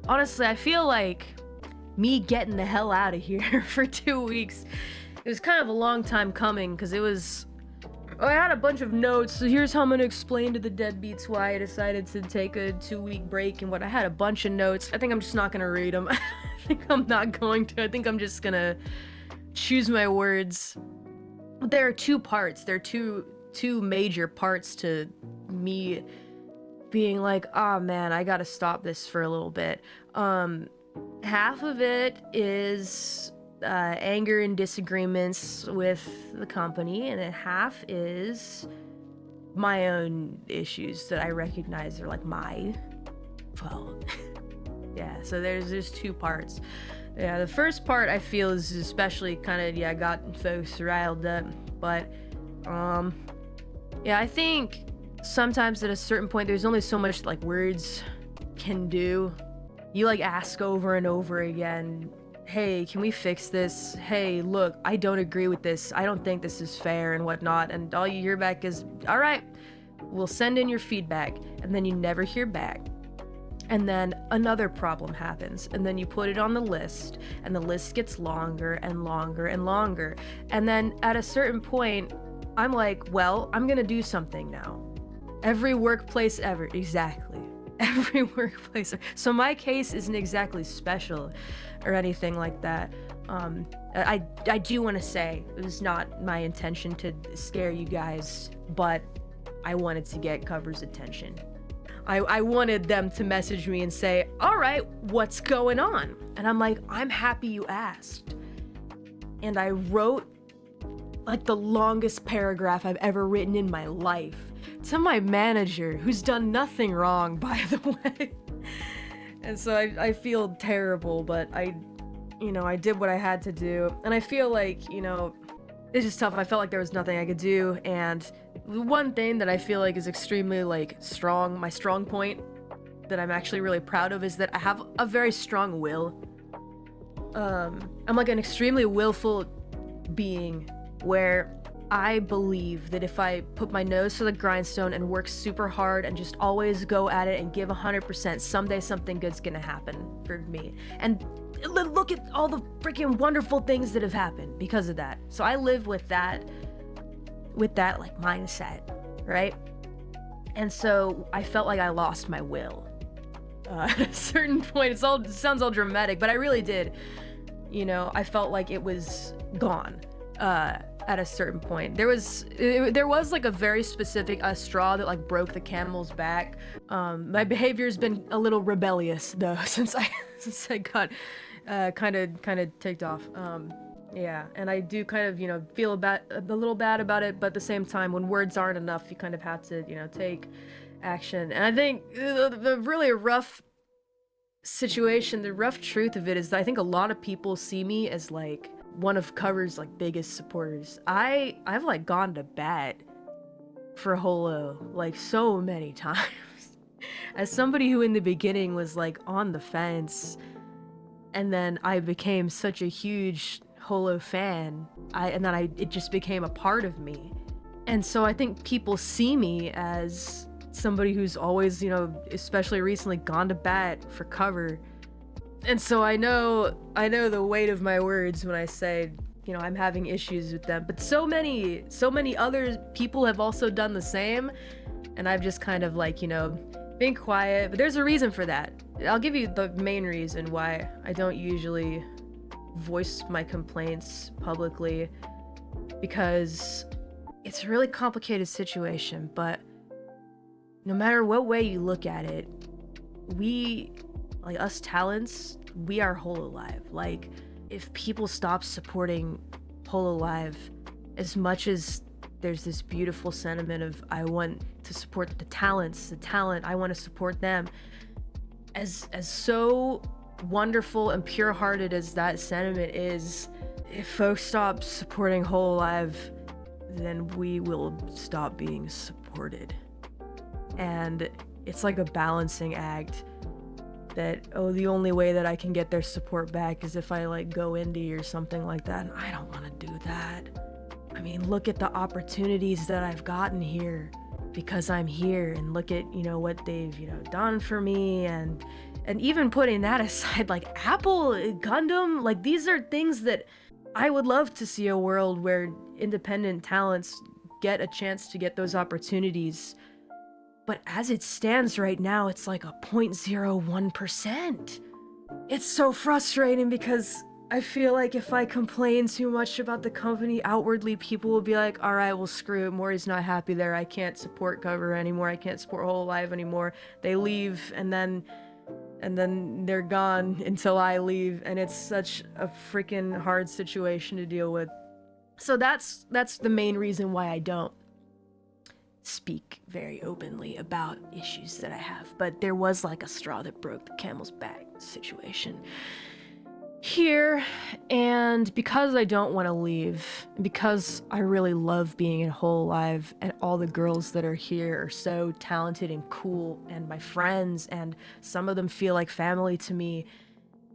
honestly, I feel like me getting the hell out of here for 2 weeks, it was kind of a long time coming, because I had a bunch of notes. So here's how I'm gonna explain to the deadbeats why I decided to take a 2-week break and what. I had a bunch of notes. I think I'm just not gonna read them. I think I'm not going to. I think I'm just gonna choose my words. There are two parts. There are two major parts to me being like, oh man, I gotta stop this for a little bit. Half of it is anger and disagreements with the company, and then half is my own issues that I recognize are like my fault. Yeah, so there's two parts. Yeah, the first part I feel is especially kind of, got folks riled up, but yeah, I think sometimes at a certain point there's only so much like words can do. You like ask over and over again, hey, can we fix this? Hey, look, I don't agree with this. I don't think this is fair and whatnot. And all you hear back is, all right, we'll send in your feedback. And then you never hear back. And then another problem happens. And then you put it on the list, and the list gets longer and longer and longer. And then at a certain point, I'm like, well, I'm gonna do something now. Every workplace ever, exactly. Every workplace. So my case isn't exactly special or anything like that. I do want to say it was not my intention to scare you guys, but I wanted to get Cover's attention. I wanted them to message me and say, all right, what's going on? And I'm like, I'm happy you asked. And I wrote like the longest paragraph I've ever written in my life to my manager, who's done nothing wrong, by the way. And so I feel terrible, but I did what I had to do. And I feel like, it's just tough. I felt like there was nothing I could do. And one thing that I feel like is extremely like strong, my strong point that I'm actually really proud of, is that I have a very strong will. I'm like an extremely willful being, where I believe that if I put my nose to the grindstone and work super hard and just always go at it and give 100%, someday something good's gonna happen for me. And look at all the freaking wonderful things that have happened because of that. So I live with that like mindset, right? And so I felt like I lost my will at a certain point. It sounds all dramatic, but I really did. I felt like it was gone. At a certain point, there was like a very specific straw that like broke the camel's back. My behavior's been a little rebellious though since I got kind of ticked off. Yeah, and I do kind of feel a little bad about it, but at the same time, when words aren't enough, you kind of have to take action. And I think the really rough situation, the rough truth of it is that I think a lot of people see me as like one of Cover's like biggest supporters. I've like gone to bat for Holo like so many times. As somebody who in the beginning was like on the fence, and then I became such a huge Holo fan, it just became a part of me. And so I think people see me as somebody who's always, especially recently, gone to bat for Cover. And so I know the weight of my words when I say, I'm having issues with them. But so many other people have also done the same, and I've just kind of like, being quiet. But there's a reason for that. I'll give you the main reason why I don't usually voice my complaints publicly, because it's a really complicated situation. But no matter what way you look at it, like us talents, we are Hololive. Like, if people stop supporting Hololive, as much as there's this beautiful sentiment of I want to support the talent, I want to support them, as so wonderful and pure-hearted as that sentiment is, if folks stop supporting Hololive, then we will stop being supported. And it's like a balancing act that, the only way that I can get their support back is if I like go indie or something like that. And I don't want to do that. I mean, look at the opportunities that I've gotten here because I'm here, and look at, what they've, done for me, and And even putting that aside, like Apple, Gundam, like these are things that I would love to see a world where independent talents get a chance to get those opportunities. But as it stands right now, it's like a 0.01%. It's so frustrating because I feel like if I complain too much about the company outwardly, people will be like, all right, well, screw it. Mori's not happy there. I can't support Cover anymore. I can't support Hololive anymore. They leave, and then they're gone until I leave, and it's such a freaking hard situation to deal with. So that's the main reason why I don't speak very openly about issues that I have. But there was like a straw that broke the camel's back situation here, and because I don't want to leave, because I really love being in Hololive, and all the girls that are here are so talented and cool, and my friends, and some of them feel like family to me,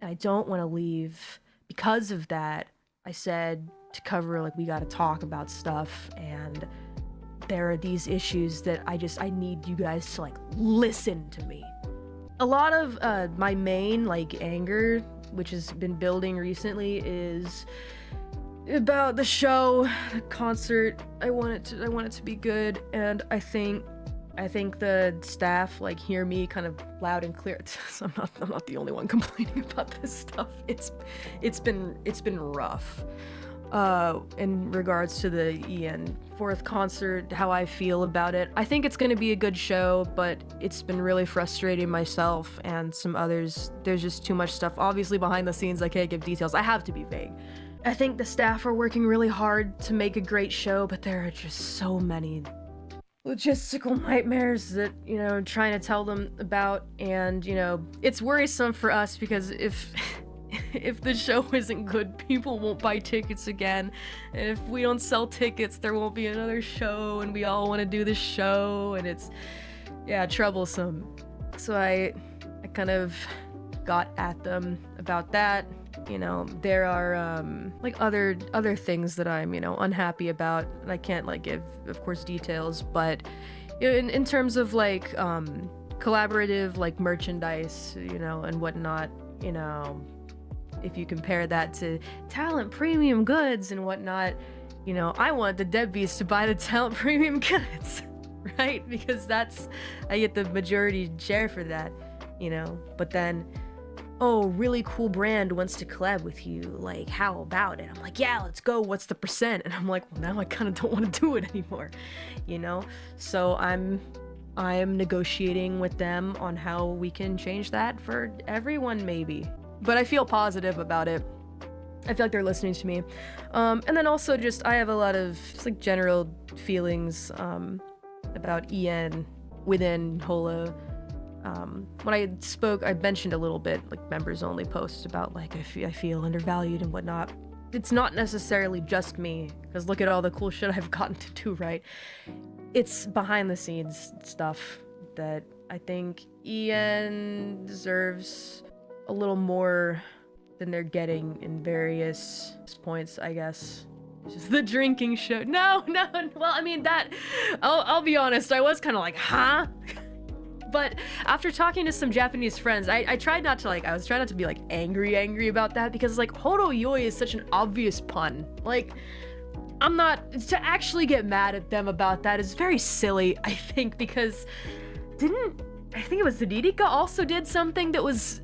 and I don't want to leave. Because of that, I said to Cover, like, we got to talk about stuff, and there are these issues that I need you guys to like listen to me. A lot of my main like anger, which has been building recently, is about the show, the concert. I want it to be good, and I think the staff like hear me kind of loud and clear. So I'm not the only one complaining about this stuff. It's been rough. In regards to the EN 4th concert, how I feel about it. I think it's gonna be a good show, but it's been really frustrating myself and some others. There's just too much stuff. Obviously behind the scenes, I can't give details. I have to be vague. I think the staff are working really hard to make a great show, but there are just so many logistical nightmares that, you know, I'm trying to tell them about, and, you know, it's worrisome for us because if the show isn't good, people won't buy tickets again, and if we don't sell tickets, there won't be another show, and we all want to do the show, and it's, yeah, troublesome. So I kind of got at them about that. You know, there are like other things that I'm, you know, unhappy about, and I can't like give, of course, details, but in terms of like collaborative like merchandise, you know, and whatnot, you know, if you compare that to talent premium goods and whatnot, you know, I want the deadbeats to buy the talent premium goods, right? Because I get the majority share for that, you know. But then, oh, really cool brand wants to collab with you, like, how about it? I'm like, yeah, let's go, what's the percent? And I'm like, well, now I kind of don't want to do it anymore, you know? So I'm negotiating with them on how we can change that for everyone, maybe. But I feel positive about it. I feel like they're listening to me. And then also just, I have a lot of just like general feelings about EN within Hola. When I spoke, I mentioned a little bit, like members only posts about like, I feel undervalued and whatnot. It's not necessarily just me, because look at all the cool shit I've gotten to do, right? It's behind the scenes stuff that I think EN deserves a little more than they're getting in various points, I guess. It's just the drinking show. No, well, I mean, that, I'll be honest, I was kind of like, huh? But after talking to some Japanese friends, I tried not to like, I was trying not to be like angry about that, because like, Hodoi is such an obvious pun. Like, I'm not, to actually get mad at them about that is very silly, I think, because I think it was Ririka also did something that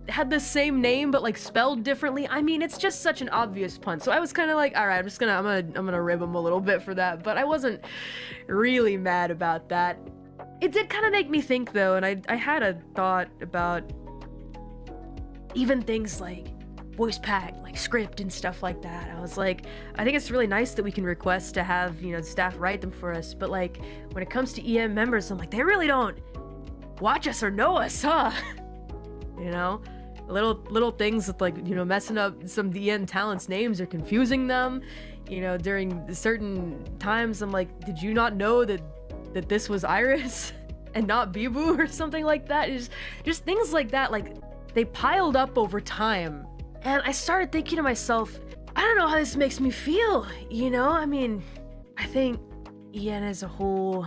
had the same name but like spelled differently. I mean, it's just such an obvious pun. So I was kind of like, all right, I'm gonna rib him a little bit for that, but I wasn't really mad about that. It did kind of make me think though, and I had a thought about even things like voice pack, like script and stuff like that. I was like, I think it's really nice that we can request to have, you know, staff write them for us, but like when it comes to EM members, I'm like, they really don't watch us or know us, huh? You know, little things with like, you know, messing up some EN talents' names or confusing them, you know, during certain times. I'm like, did you not know that this was Iris and not Bibu or something like that? It's just things like that, like they piled up over time, and I started thinking to myself, I don't know how this makes me feel, you know? I mean, I think EN as a whole